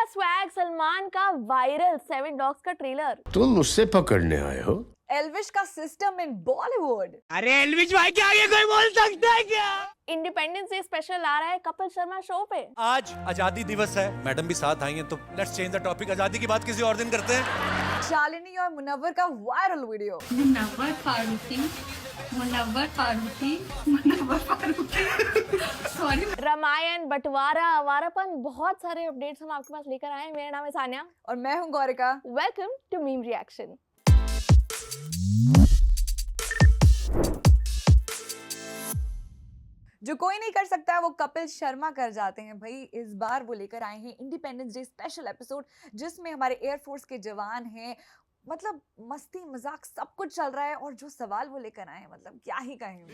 Swag Salman का viral 7 dogs का trailer. तुम मुझसे पकड़ने आए हो? एल्विश का सिस्टम इन बॉलीवुड। अरे एल्विश भाई के आगे कोई बोल सकता है क्या? इंडिपेंडेंस डे स्पेशल आ रहा है कपिल शर्मा शो पे। आज आजादी दिवस है, मैडम भी साथ आई हैं, तो लेट्स चेंज द टॉपिक। आजादी की बात किसी और दिन करते हैं। शालिनी और मुनव्वर का viral video. Munawar Faruqui sorry. Ramayan, बंटवारा, आवारापन, बहुत सारे अपडेट्स हम आपके पास लेकर आए हैं। मेरा नाम है सानिया और मैं हूं Gaurika. Welcome to meme reaction. जो कोई नहीं कर सकता वो कपिल शर्मा कर जाते हैं भाई। इस बार वो लेकर आए हैं इंडिपेंडेंस डे स्पेशल एपिसोड, जिसमें हमारे एयरफोर्स के जवान हैं। मतलब मस्ती मजाक सब कुछ चल रहा है, और जो सवाल वो लेकर आए हैं मतलब क्या ही कहें।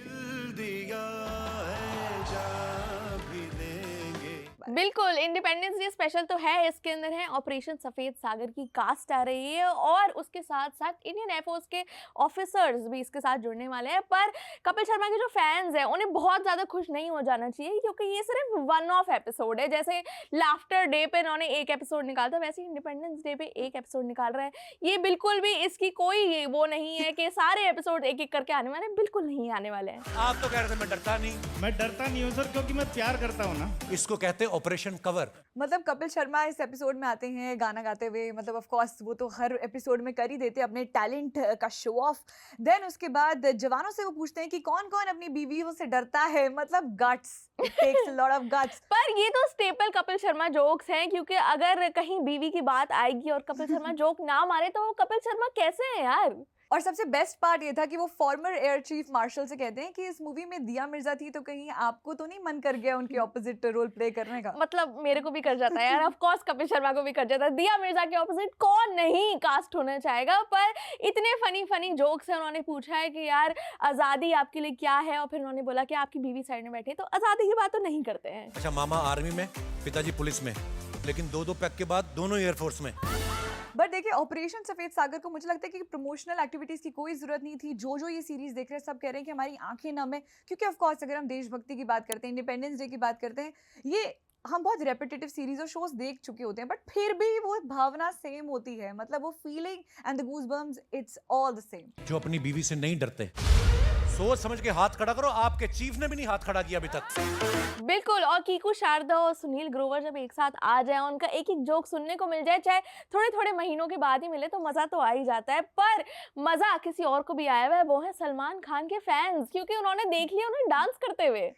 बिल्कुल, इंडिपेंडेंस डे स्पेशल तो है। इसके अंदर है ऑपरेशन सफेद सागर की कास्ट आ रही है, और उसके साथ साथ इंडियन एयरफोर्स के ऑफिसर्स भी इसके साथ जुड़ने वाले हैं। पर कपिल शर्मा के जो फैंस हैं उन्हें बहुत ज़्यादा खुश नहीं हो जाना चाहिए, क्योंकि ये सिर्फ वन ऑफ एपिसोड है। जैसे लाफ्टर डे पे इन्होंने एक एपिसोड निकाला था, वैसे इंडिपेंडेंस डे पे एक एपिसोड निकाल रहे हैं। ये बिल्कुल भी इसकी कोई वो नहीं है कि सारे एपिसोड एक एक करके आने वाले हैं, बिल्कुल नहीं आने वाले हैं। आप तो कह रहे थे मैं डरता नहीं। मैं डरता नहीं हूँ सर, क्योंकि मैं प्यार करता हूँ ना। इसको कहते हैं ऑपरेशन कवर। मतलब कपिल शर्मा इस एपिसोड में आते हैं गाना गाते हुए। मतलब ऑफ कोर्स वो तो हर एपिसोड में कर ही देते हैं अपने टैलेंट का शो ऑफ। देन उसके बाद जवानों से वो पूछते हैं कि कौन कौन अपनी बीवियों से डरता है। मतलब guts, it takes a lot of guts. पर ये तो स्टेपल कपिल शर्मा जोक्स हैं, क्योंकि अगर कहीं बीवी की बात आएगी और कपिल शर्मा जोक ना मारे तो वो कपिल शर्मा कैसे हैं यार। और सबसे बेस्ट पार्ट ये था कि वो फॉर्मर एयर चीफ मार्शल से कहते हैं कि इस मूवी में दिया मिर्जा थी, तो कहीं आपको तो नहीं मन कर गया उनके ऑपोजिट रोल प्ले करने का। मतलब मेरे को भी कर जाता है यार, ऑफ कोर्स कपिल शर्मा को भी कर जाता है। दिया मिर्जा के ऑपोजिट कौन नहीं कास्ट होना चाहेगा। पर इतने फनी जोक्स हैं। उन्होंने पूछा है कि यार आज़ादी आपके लिए क्या है, और फिर उन्होंने बोला कि आपकी बीवी साइड में बैठी है, तो आज़ादी की बात तो नहीं करते हैं। अच्छा, मामा आर्मी में, पिताजी पुलिस में, लेकिन दो पैक के बाद दोनों एयरफोर्स में। बट देखिए, ऑपरेशन सफेद सागर को मुझे लगता है कि प्रमोशनल एक्टिविटीज की कोई जरूरत नहीं थी। जो ये सीरीज देख रहे हैं सब कह रहे हैं कि हमारी आंखें नम है, क्योंकि ऑफ कोर्स अगर हम देशभक्ति की बात करते हैं, इंडिपेंडेंस डे की बात करते हैं, ये हम बहुत रेपिटेटिव सीरीज और शोज देख चुके होते हैं, बट फिर भी वो भावना सेम होती है। मतलब वो feeling and the goosebumps, it's all the same. जो अपनी बीवी से नहीं डरते, सोच समझ के हाथ खड़ा करो। आपके चीफ ने भी नहीं हाथ खड़ा किया अभी तक। बिल्कुल, और कीकू शारदा और सुनील ग्रोवर जब एक साथ आ जाए, उनका एक एक जोक सुनने को मिल जाए, चाहे थोड़े महीनों के बाद ही मिले, तो मजा तो आ ही जाता है। पर मजा किसी और को भी आया हुआ है, वो है सलमान खान के फैंस, क्योंकि उन्होंने देख लिया उन्हें डांस करते हुए।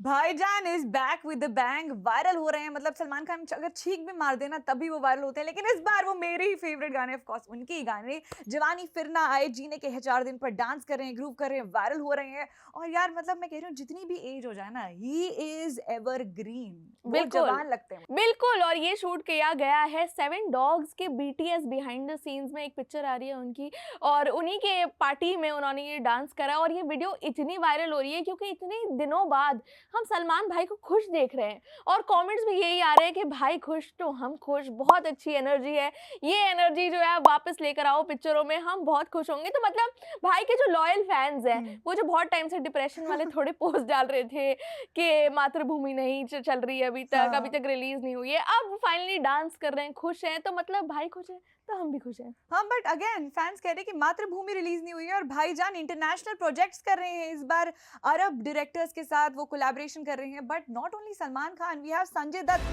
भाईजान is back with the bang. Viral हो रहे हैं। मतलब सलमान खान अगर छींक भी मार देना तभी वो वायरल होते हैं, लेकिन इस बार वो मेरे ही फेवरेट गाने, ऑफ कोर्स उनके ही गाने, जवानी फिर ना आए, जीने के है 4 दिन पर डांस कर रहे हैं, ग्रूव कर रहे हैं, वायरल हो रहे हैं। और यार मतलब मैं कह रही हूँ, जितनी भी एज हो जाए ना, ही इज एवरग्रीन। बिल्कुल जवान लगते हैं। बिल्कुल। और ये शूट किया गया है 7 डॉग्स के बीटीएस बिहाइंड द सीन्स में। एक पिक्चर आ रही है उनकी, और उन्हीं के पार्टी में उन्होंने ये डांस करा। और ये वीडियो इतनी वायरल हो रही है क्योंकि इतने दिनों बाद हम सलमान भाई को खुश देख रहे हैं, और कमेंट्स भी यही आ रहे हैं कि भाई खुश तो हम खुश, बहुत अच्छी एनर्जी है, ये एनर्जी जो है आप वापस लेकर आओ पिक्चरों में, हम बहुत खुश होंगे। तो मतलब भाई के जो लॉयल फैंस हैं, वो जो बहुत टाइम से डिप्रेशन वाले थोड़े पोस्ट डाल रहे थे कि मातृभूमि नहीं चल रही है अभी तक रिलीज नहीं हुई है, अब फाइनली डांस कर रहे हैं, खुश हैं। तो मतलब भाई खुश है तो हम भी खुश हैं। हाँ, बट अगेन फैंस कह रहे हैं कि मातृभूमि रिलीज नहीं हुई है, और भाईजान इंटरनेशनल प्रोजेक्ट्स कर रहे हैं। इस बार अरब डायरेक्टर्स के साथ वो कोलैबोरेशन कर रहे हैं। But not only Salman Khan, we have Sanjay Dutt.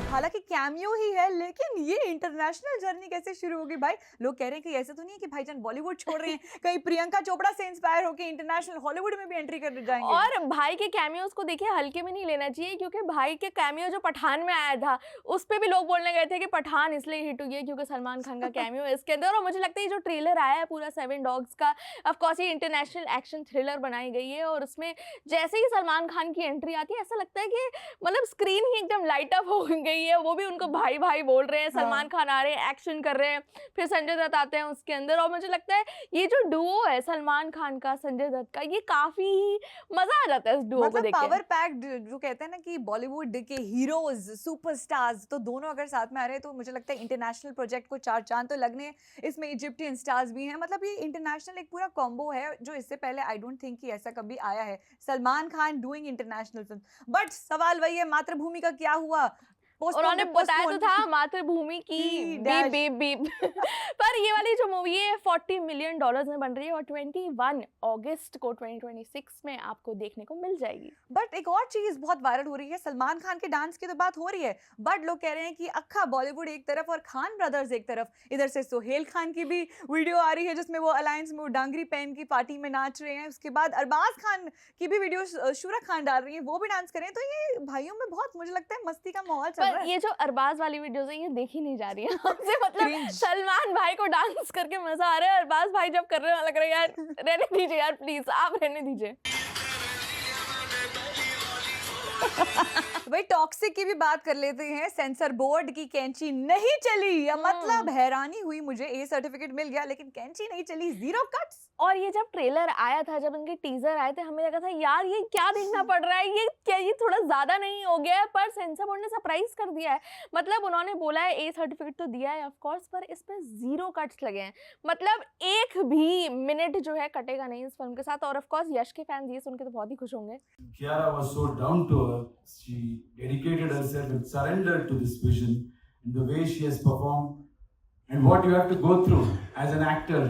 हालांकि कैमियो ही है, लेकिन ये इंटरनेशनल जर्नी कैसे शुरू होगी भाई? लोग कह रहे हैं कि ऐसा तो नहीं है कि भाईजान बॉलीवुड छोड़ रहे हैं, कहीं प्रियंका चोपड़ा से इंस्पायर होकर इंटरनेशनल हॉलीवुड में भी एंट्री कर जाएंगे। और भाई के कैमियोज को देखिए हल्के में नहीं लेना चाहिए, क्योंकि भाई के कैमियो जो पठान में आया था, उस पे भी लोग बोलने गए थे कि पठान इसलिए हिट हुई है क्योंकि सलमान खान का कैमियो है इसके अंदर। और मुझे लगता है जो ट्रेलर आया है पूरा 7 डॉग्स का, ऑफ कोर्स ये इंटरनेशनल एक्शन थ्रिलर बनाई गई है, और उसमें जैसे ही सलमान खान की एंट्री आती है, ऐसा लगता है कि मतलब स्क्रीन ही एकदम लाइट अप हो गई रही है, वो भी उनको भाई भाई बोल रहे हैं, हाँ। सलमान खान आ रहे हैं, एक्शन कर रहे हैं, फिर संजय दत्त आते हैं उसके अंदर। और मुझे लगता है ये जो डुओ है सलमान खान का, संजय दत्त का, ये काफी ही मजा आ जाता है इस डुओ को मतलब देख के। पावर पैक्ड, जो कहते हैं ना कि बॉलीवुड के हीरोज, सुपरस्टार्स, तो दोनों अगर साथ में आ रहे हैं तो मुझे लगता है इंटरनेशनल प्रोजेक्ट को 4 चांद तो लगने हैं। इसमें इजिप्टियन स्टार्स भी हैं, मतलब ये इंटरनेशनल एक पूरा कॉम्बो है जो इससे पहले आई डोंट थिंक कि ऐसा कभी आया है, Salman Khan doing international film. But सवाल वही है, मातृभूमि का क्या हुआ? उन्होंने बताया तो था मातृभूमि की की बीप बीप बीप पर ये वाली जो मूवी है $40 मिलियन में बन रही है और 21 अगस्त को 2026 में आपको देखने को मिल जाएगी। बट एक और चीज बहुत वायरल हो रही है, सलमान खान के डांस की तो बात हो रही है, बट लोग कह रहे हैं कि अक्खा बॉलीवुड एक तरफ और खान ब्रदर्स एक तरफ। इधर से सोहेल खान की भी वीडियो आ रही है जिसमें वो अलायंस में वो डांगरी पहन की पार्टी में नाच रहे हैं। उसके बाद अरबाज खान की भी वीडियो शूरा खान डाल रही है, वो भी डांस कर रहे हैं। तो ये भाइयों में बहुत मुझे लगता है मस्ती का माहौल चल रहा पर है। ये जो अरबाज वाली वीडियोस है ये देखी नहीं जा रही है हमसे, मतलब Cringe. सलमान भाई को डांस करके मजा आ रहा है, अरबाज भाई जब कर रहे हैं लग रहा है यार रहने दीजिए यार, प्लीज आप रहने दीजिए। भाई टॉक्सिक की भी बात कर लेते हैं। सेंसर बोर्ड की कैंची नहीं चली, या मतलब हैरानी हुई मुझे, ए सर्टिफिकेट मिल गया लेकिन कैंची नहीं चली, 0 कट्स। और ये जब ट्रेलर आया था, जब इनके टीजर आए थे, हमें लगा था यार ये क्या देखना पड़ रहा है, ये क्या ये थोड़ा ज्यादा नहीं हो गया है? पर सेंसर बोर्ड ने सरप्राइज कर दिया है। मतलब उन्होंने बोला है ए सर्टिफिकेट तो दिया है ऑफ कोर्स, पर इसमें 0 कट्स लगे हैं, मतलब एक भी मिनट जो है कटेगा नहीं इस फिल्म के साथ। और ऑफ कोर्स यश के फैंस ये सुन के तो बहुत ही खुश होंगे। Kiara was so down to earth. She dedicated herself and surrendered to this vision in the way she has performed and what you have to go through as an actor,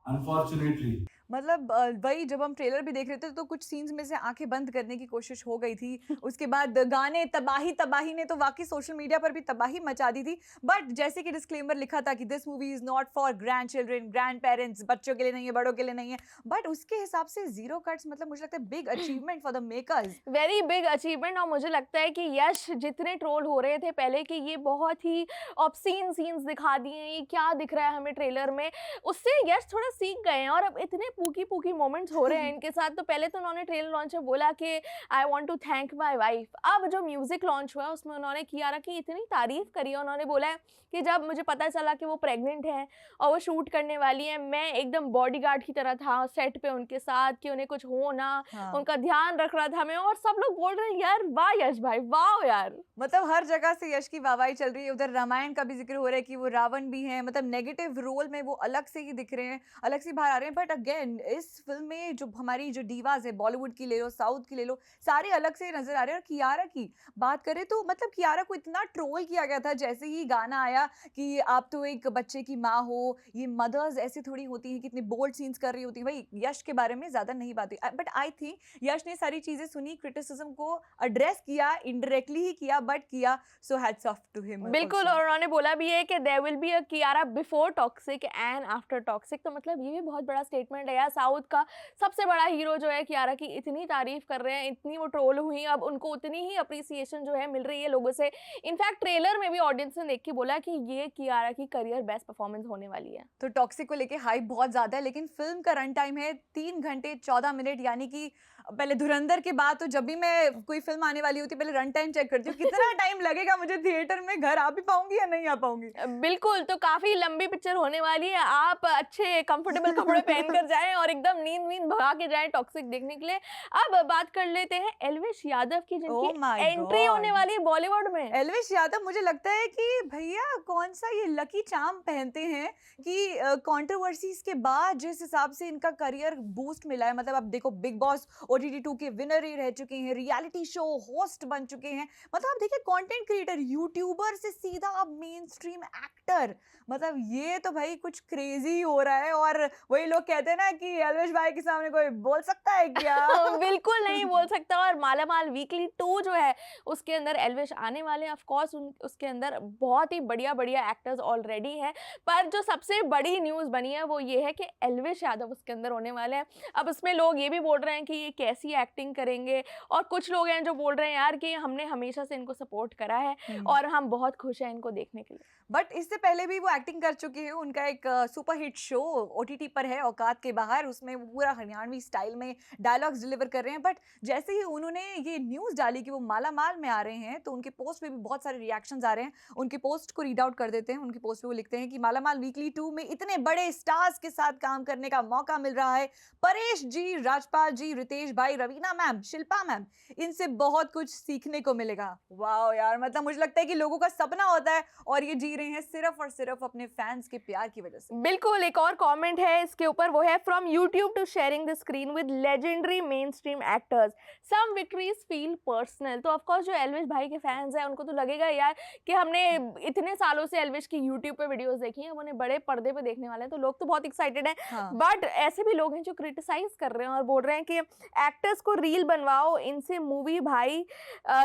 unfortunately. मतलब वही जब हम trailer भी देख रहे थे तो कुछ सीन्स में से आंखें बंद करने की कोशिश हो गई थी। उसके बाद गाने तबाही ने तो वाकई सोशल मीडिया पर भी तबाही मचा दी थी। बट जैसे कि डिस्क्लेमर लिखा था कि this movie is not for grand children, grand parents, बच्चों के लिए नहीं है, बड़ों के लिए नहीं है। बट उसके हिसाब से 0 कट्स, मतलब मुझे लगता है big achievement for the makers. Very big achievement. और मुझे लगता है कि यश जितने ट्रोल हो रहे थे पहले कि ये बहुत ही ऑब्सीन सीन्स दिखा दिए, ये क्या दिख रहा है हमें ट्रेलर में, उससे यश थोड़ा सीख गए हैं और अब इतने पूकी मोमेंट्स हो रहे हैं इनके साथ। तो पहले तो उन्होंने ट्रेलर लॉन्च में बोला कि I want to thank my wife. अब जो म्यूजिक लॉन्च हुआ उसमें उन्होंने कियारा की इतनी तारीफ करी है। उन्होंने बोला है कि जब मुझे पता चला कि वो प्रेग्नेंट है और वो शूट करने वाली है, मैं एकदम बॉडीगार्ड की तरह था सेट पे उनके साथ कि उन्हें कुछ हो ना, उनका ध्यान रख रहा था मैं। और सब लोग बोल रहे हैं यार वाह यश भाई, वाह यार। मतलब हर जगह से यश की वाहवाही चल रही है। उधर रामायण का भी जिक्र हो रहा है कि वो रावण भी हैं, मतलब नेगेटिव रोल में वो अलग से ही दिख रहे हैं, अलग से बाहर आ रहे हैं। बट अगेन इस फिल्म में जो हमारी जो डीवाज है, बॉलीवुड की ले लो, साउथ की ले लो, सारे अलग से नजर आ रहे हैं। और कियारा की बात करें तो मतलब कियारा को इतना ट्रोल किया गया था जैसे ही गाना आया कि आप तो एक बच्चे की माँ हो, ये मदर्स ऐसी थोड़ी होती हैं, कितने बोल्ड सीन्स कर रही होती है। भाई यश के बारे में ज्यादा नहीं बात हुई, बट आई थिंक यश ने सारी चीजें सुनी, क्रिटिसिज्म को एड्रेस किया, इनडायरेक्टली ही किया बट किया। So hats off to him. बिल्कुल। और उन्होंने बोला भी है कि there will be a Kiara before Toxic and after Toxic. तो मतलब ये भी बहुत बड़ा स्टेटमेंट है यार। साउथ का सबसे बड़ा हीरो जो है कियारा की इतनी तारीफ कर रहे हैं, इतनी वो ट्रोल हुई, अब उनको उतनी ही अप्रिसिएशन जो है मिल रही है लोगों से। इनफैक्ट ट्रेलर में भी ऑडियंस ने देख के बोला कि ये कियारा की करियर बेस्ट परफॉर्मेंस होने वाली है। तो टॉक्सिक को लेके हाइप बहुत ज्यादा है, लेकिन फिल्म का रन टाइम है 3 घंटे 14 मिनट, यानी कि पहले धुरंधर के बाद तो जब भी मैं कोई फिल्म आने वाली होती है पहले रन टाइम चेक करती हूँ कितना टाइम लगेगा मुझे थिएटर में, घर आ भी पाऊंगी या नहीं आ पाऊंगी। बिल्कुल। तो काफी लंबी पिक्चर होने वाली है, आप अच्छे कंफर्टेबल कपड़े पहनकर जाएं और एकदम नींद भगा के जाएं टॉक्सिक देखने के लिए। अब बात कर लेते हैं एल्विश यादव की, Oh my जिनकी एंट्री God. होने वाली है बॉलीवुड में। एल्विश यादव, मुझे लगता है कि भैया कौन सा ये लकी चार्म पहनते हैं कि कंट्रोवर्सीज के बाद जिस हिसाब से इनका करियर बूस्ट मिला है। मतलब अब देखो बिग बॉस OTT 2 के विनर ही रह चुके हैं, रियलिटी शो होस्ट बन चुके हैं, मतलब आप देखिए कंटेंट क्रिएटर, यूट्यूबर से सीधा अब मेन स्ट्रीम एक्टर। मतलब ये तो भाई कुछ क्रेजी हो रहा है। और वही लोग कहते हैं ना कि एल्विश भाई के सामने कोई बोल सकता है क्या? बिल्कुल नहीं बोल सकता। और मालामाल वीकली 2 जो है उसके अंदर एल्विश आने वाले हैं। ऑफ कोर्स उसके अंदर बहुत ही बढ़िया एक्टर्स ऑलरेडी हैं, पर जो सबसे बड़ी न्यूज़ बनी है वो ये है कि एल्विश यादव उसके अंदर होने वाले हैं। अब उसमें लोग ये भी बोल रहे हैं कि ये कैसी एक्टिंग करेंगे, और कुछ लोग हैं जो बोल रहे हैं यार कि हमने हमेशा से इनको सपोर्ट करा है और हम बहुत खुश हैं इनको देखने के लिए। बट इससे पहले भी वो एक्टिंग कर चुके हैं। उनका एक सुपर हिट शो ओटीटी पर है, औकात के बाहर, उसमें वो पूरा हरियाणवी स्टाइल में डायलॉग्स डिलीवर कर रहे हैं। बट जैसे ही उन्होंने ये न्यूज़ डाली कि वो मालामाल में आ रहे हैं, तो उनके पोस्ट पे भी बहुत सारे रिएक्शंस आ रहे हैं। उनकी पोस्ट को रीड आउट कर देते हैं। उनकी पोस्ट पे वो लिखते हैं कि मालामाल वीकली 2 में इतने बड़े स्टार्स के साथ काम करने का मौका मिल रहा है। परेश जी, राजपाल जी, रितेश भाई, रवीना मैम, शिल्पा मैम, इनसे बहुत कुछ सीखने को मिलेगा। वाओ यार, मतलब मुझे लगता है कि लोगों का सपना होता है और ये जी रहे हैं सिर्फ और सिर्फ अपने फैंस के प्यार की वजह से। बिल्कुल, एक और कमेंट है इसके ऊपर, वो है from YouTube to sharing the screen with legendary mainstream actors, some victories feel personal. तो ऑफकोर्स जो एल्विश भाई के फैंस हैं उनको तो लगेगा यार कि हमने इतने सालों से एल्विश की यूट्यूब पे वीडियोस देखी हैं, उन्हें बड़े पर्दे पे देखने वाले हैं, तो लोग तो बहुत एक्साइटेड हैं। हाँ। बट ऐसे भी लोग हैं जो क्रिटिसाइज कर रहे हैं और बोल रहे हैं कि एक्टर्स को रील बनवाओ, इनसे मूवी भाई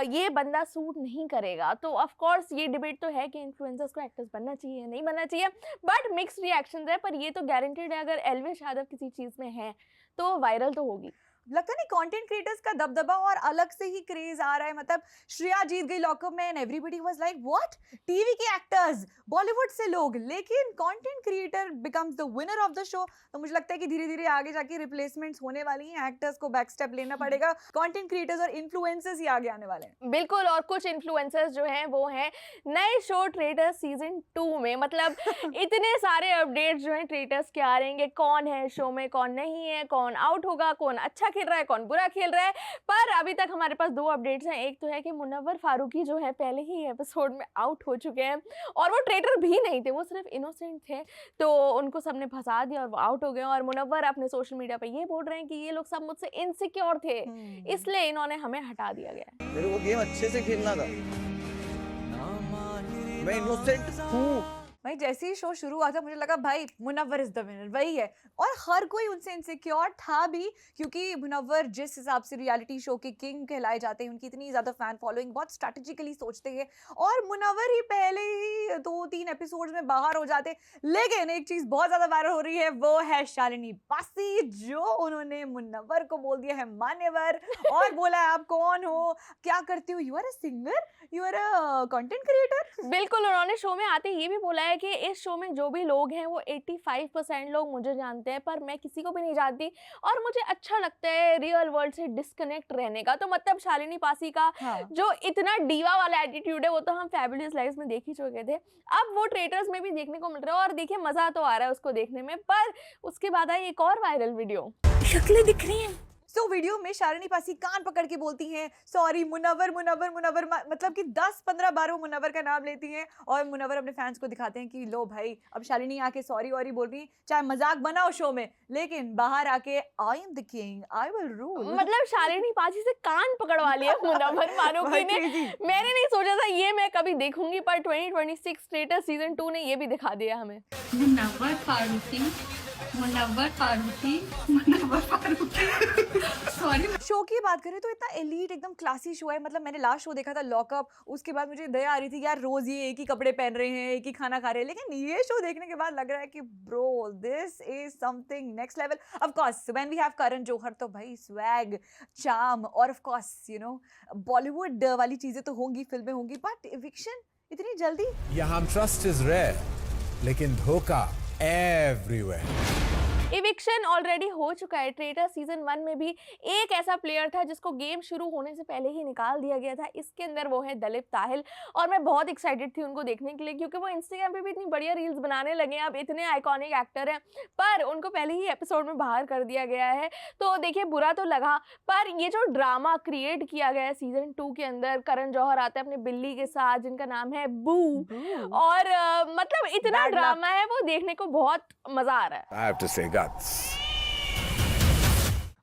ये बंदा सूट नहीं करेगा। तो ऑफ कोर्स ये डिबेट तो है कि इन्फ्लुएंसर्स को एक्टर्स बनना चाहिए या नहीं बनना चाहिए, बट मिक्स रिएक्शंस है। पर ये तो गारंटेड है, अगर एल्विश यादव किसी चीज़ में है तो वायरल तो होगी। लगता नहीं कंटेंट क्रिएटर्स का दबदबा और अलग से ही क्रेज आ रहा है। मतलब श्रेया जीत गई लॉकअप में and everybody was like what, TV के एक्टर्स, बॉलीवुड से लोग, लेकिन content creator becomes the winner of the show. तो मुझे लगता है कि धीरे धीरे आगे जाके रिप्लेसमेंट्स होने वाली हैं, एक्टर्स को बैक स्टेप लेना पड़ेगा, कंटेंट क्रिएटर्स और इन्फ्लुएंसर्स ही आगे आने वाले हैं। बिल्कुल, और कुछ इन्फ्लुएंसर्स जो हैं वो हैं नए शो ट्रेटर्स सीजन 2 में। मतलब इतने सारे अपडेट्स जो हैं ट्रेटर्स के आ रहेंगे, कौन है शो में, कौन नहीं है, कौन आउट होगा, कौन अच्छा खेल रहा है, कौन बुरा खेल रहा है। पर अभी तक हमारे पास 2 अपडेट्स हैं। एक तो है कि मुनव्वर फारूकी जो है पहले ही एपिसोड में आउट हो चुके हैं और वो ट्रेटर भी नहीं थे, वो सिर्फ इनोसेंट थे, तो उनको सबने फंसा दिया और वो आउट हो गए। और मुनव्वर अपने सोशल मीडिया पे ये बोल रहे हैं कि ये लोग सब मुझसे इनसिक्योर थे, इसलिए इन्होंने हमें हटा दिया गया। मेरे को गेम अच्छे से खेलना था, मैं इनोसेंट हूँ। भाई जैसे ही शो शुरू हुआ था मुझे लगा भाई मुनव्वर इज द विनर, वही है। और हर कोई उनसे इनसिक्योर था भी, क्योंकि मुनव्वर जिस हिसाब से रियलिटी शो के किंग कहलाए जाते हैं, उनकी इतनी ज़्यादा फैन फॉलोइंग, बहुत स्ट्रैटेजिकली सोचते हैं और मुनव्वर ही पहले ही 2-3 एपिसोड्स में बाहर हो जाते। लेकिन एक चीज़ बहुत ज़्यादा वायरल हो रही है, वो है शालिनी पासी, जो उन्होंने मुनव्वर को बोल दिया है मान्यवर और बोला है आप कौन हो, क्या करते हो, you are a singer, you are a content creator. बिल्कुल, उन्होंने शो में आते ये भी बोला है कि इस शो में जो भी लोग हैं वो 85% लोग मुझे जानते हैं, पर मैं किसी को भी नहीं जानती और मुझे अच्छा लगता है रियल वर्ल्ड से डिस्कनेक्ट रहने का। तो मतलब शालिनी पासी का जो इतना डीवा वाला एटीट्यूड है वो तो हम फैबुलस लाइव्स में देख ही चुके थे, अब वो ट्रेटर्स में भी देखने को मिल रहा है और देखिए मजा तो आ रहा है उसको देखने में। पर उसके बाद आई एक और वायरल वीडियो, शक्लें दिख रही हैं। सो वीडियो में शालिनी पासी कान पकड़ के बोलती हैं सॉरी मुनव्वर मुनव्वर मुनव्वर, मतलब कि 10-15 बार वो मुनव्वर का नाम लेती हैं और मुनव्वर अपने फैंस को दिखाते हैं कि लो भाई अब शालिनी आके सॉरी वॉरी बोल रही, चाहे मजाक बनाओ शो में, लेकिन बाहर आके I am the king, I will rule. मतलब शालिनी पासी से कान पकड़वा लिया मुनव्वर फारूकी ने। मैंने नहीं सोचा था ये मैं कभी देखूंगी, पर 2026 ट्रेटर्स सीजन 2 ने ये भी दिखा दिया हमें। मुनव्वर फारूकी, मुनव्वर फारूकी, मुनव्वर फारूकी। सॉरी। शो की बात करें तो इतना एलीट एकदम क्लासी शो है। मतलब मैंने लास्ट शो देखा था लॉकअप, उसके बाद मुझे दया आ रही थी यार रोज ये एक ही कपड़े पहन रहे हैं, एक ही खाना खा रहे हैं, लेकिन ये शो देखने के बाद लग रहा है कि bro this is something next level. Of course when we have Karan Johar तो भाई स्वैग, चार्म और of course you know Bollywood वाली चीजें तो होंगी, फिल्में होंगी, बट इविक्शन इतनी जल्दी। यहाँ ट्रस्ट इज रेयर लेकिन धोखा एवरीवेयर। इविक्शन ऑलरेडी हो चुका है। ट्रेटर सीजन 1 में भी एक ऐसा प्लेयर था जिसको गेम शुरू होने से पहले ही निकाल दिया गया था। इसके अंदर वो है दलीप ताहिल और मैं बहुत एक्साइटेड थी उनको देखने के लिए, क्योंकि वो इंस्टाग्राम पे भी इतनी बढ़िया रील्स बनाने लगे हैं, अब इतने आइकॉनिक एक्टर हैं, पर उनको पहले ही एपिसोड में बाहर कर दिया गया है। तो देखिए बुरा तो लगा, पर ये जो ड्रामा क्रिएट किया गया है सीजन 2 के अंदर, करण जौहर आता है अपने बिल्ली के साथ जिनका नाम है बू, और मतलब इतना ड्रामा है, वो देखने को बहुत मजा आ रहा है। I have to say guts.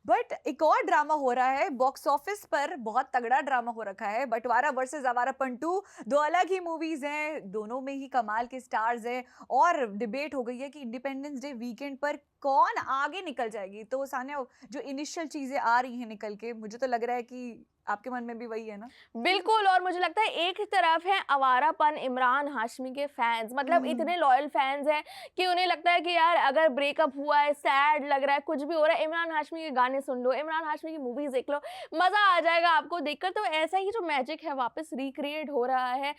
But एक और ड्रामा हो रहा है बॉक्स ऑफिस पर, बहुत तगड़ा ड्रामा हो रखा है। बंटवारा वर्सेस आवारापन 2, 2 अलग ही मूवीज हैं, दोनों में ही कमाल के स्टार्स हैं और डिबेट हो गई है कि इंडिपेंडेंस डे वीकेंड पर कौन आगे निकल जाएगी। तो सानिया जो इनिशियल चीजें आ रही हैं निकल के, मुझे तो लग रहा है कि आपके मन में भी वही है ना? बिल्कुल, और मुझे लगता है एक तरफ है आवारापन इमरान हाशमी के फैंस, मतलब इतने लॉयल फैंस हैं कि उन्हें लगता है कि यार अगर ब्रेकअप हुआ है, सैड लग रहा है, कुछ भी हो रहा है, इमरान हाशमी के गाने सुन लो, इमरान हाशमी की मूवीज देख लो, मजा आ जाएगा आपको देखकर। तो ऐसा ही जो मैजिक है वापस रिक्रिएट हो रहा है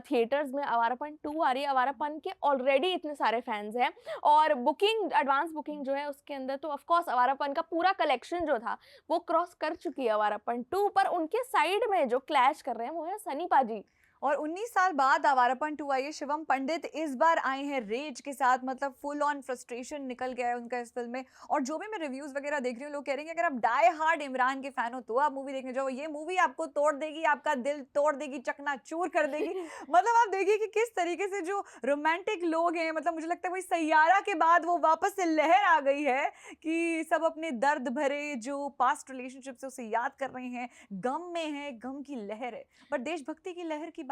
थिएटर्स में। आवारापन 2 आ रही है, आवारापन के ऑलरेडी इतने सारे फैंस हैं और बुकिंग, एडवांस बुकिंग जो है उसके अंदर तो ऑफ कोर्स आवारापन का पूरा कलेक्शन जो था वो क्रॉस कर चुकी है आवारापन 2। पर उनके साइड में जो क्लैश कर रहे हैं वो है सनी पाजी। और 19 साल बाद आवारापन 2 आई है। शिवम पंडित इस बार आए हैं रेज के साथ, मतलब फुल ऑन फ्रस्ट्रेशन निकल गया है उनका इस फिल्म में। और जो भी मैं रिव्यूज वगैरह देख रही हूँ, लोग कह रहे हैं कि अगर आप डाई हार्ड इमरान के फैन हो तो आप मूवी देखने जाओ, ये मूवी आपको तोड़ देगी, आपका दिल तोड़ देगी, चकनाचूर कर देगी। मतलब आप देखिए कि किस तरीके से जो रोमांटिक लोग हैं, मतलब मुझे लगता है वही सैयारा के बाद वो वापस से लहर आ गई है कि सब अपने दर्द भरे जो पास्ट रिलेशनशिप से उसे याद कर रहे हैं, गम में है, गम की लहर है। पर देशभक्ति की लहर की बात,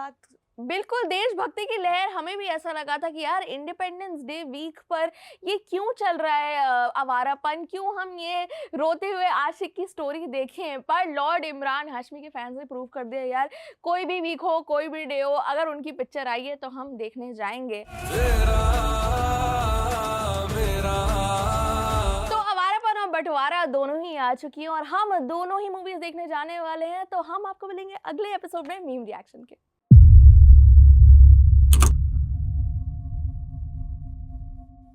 बिल्कुल देशभक्ति की लहर, हमें भी ऐसा लगा था कि यार इंडिपेंडेंस डे वीक पर ये क्यों चल रहा है आवारापन, क्यों हम ये रोते हुए आशिक की स्टोरी देखें। पर लॉर्ड इमरान हाशमी के फैंस ने प्रूव कर दिया यार, कोई भी वीक हो, कोई भी डे हो, अगर उनकी पिक्चर आई है तो हम देखने जाएंगे। तो आवारापन और बंटवारा दोनों ही आ चुकी हैं और हम दोनों ही मूवीज देखने जाने वाले हैं। तो हम आपको मिलेंगे अगले एपिसोड में मीम रिएक्शन के।